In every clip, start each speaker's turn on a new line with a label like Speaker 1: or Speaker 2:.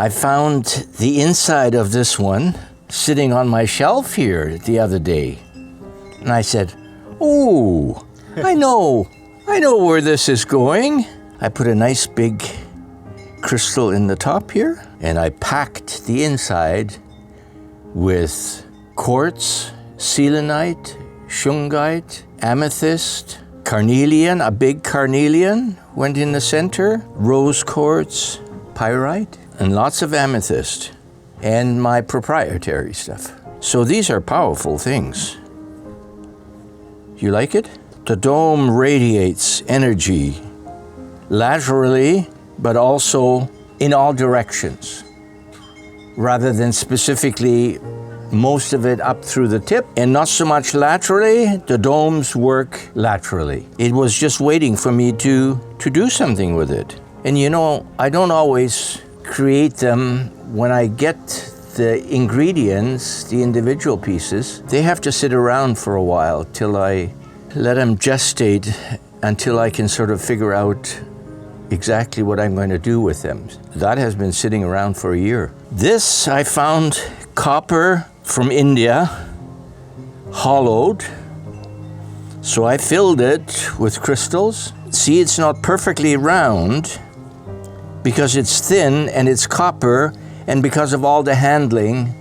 Speaker 1: I found the inside of this one sitting on my shelf here the other day. And I said, oh, I know where this is going. I put a nice big crystal in the top here, and I packed the inside with quartz, selenite, shungite, amethyst, carnelian, a big carnelian went in the center, rose quartz, pyrite, and lots of amethyst, and my proprietary stuff. So these are powerful things. You like it? The dome radiates energy laterally, but also in all directions, rather than specifically most of it up through the tip, and not so much laterally. The domes work laterally. It was just waiting for me to do something with it. And you know, I don't always create them. When I get the ingredients, the individual pieces, they have to sit around for a while till I let them gestate, until I can sort of figure out exactly what I'm going to do with them. That has been sitting around for a year. This, I found copper from India, hollowed. So I filled it with crystals. See, it's not perfectly round because it's thin and it's copper, and because of all the handling,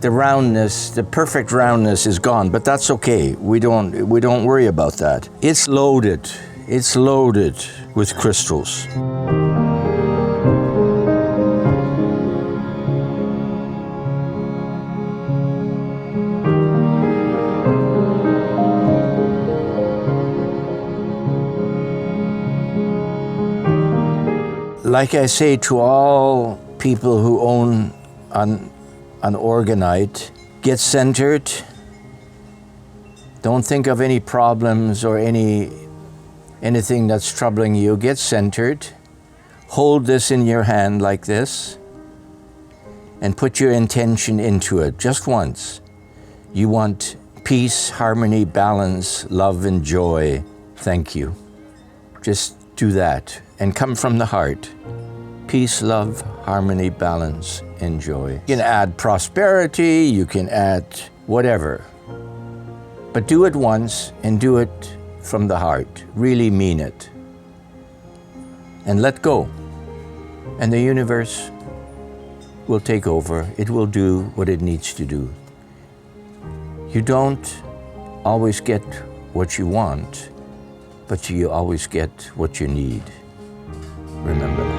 Speaker 1: the roundness, the perfect roundness is gone, but that's okay. We don't worry about that. It's loaded with crystals. Like I say to all people who own an Orgonite, get centered. Don't think of any problems or anything that's troubling you. Get centered. Hold this in your hand like this and put your intention into it just once. You want peace, harmony, balance, love, and joy. Thank you. Just do that and come from the heart. Peace, love, harmony, balance, and joy. You can add prosperity, you can add whatever. But do it once and do it from the heart. Really mean it. And let go. And the universe will take over. It will do what it needs to do. You don't always get what you want, but you always get what you need. Remember that.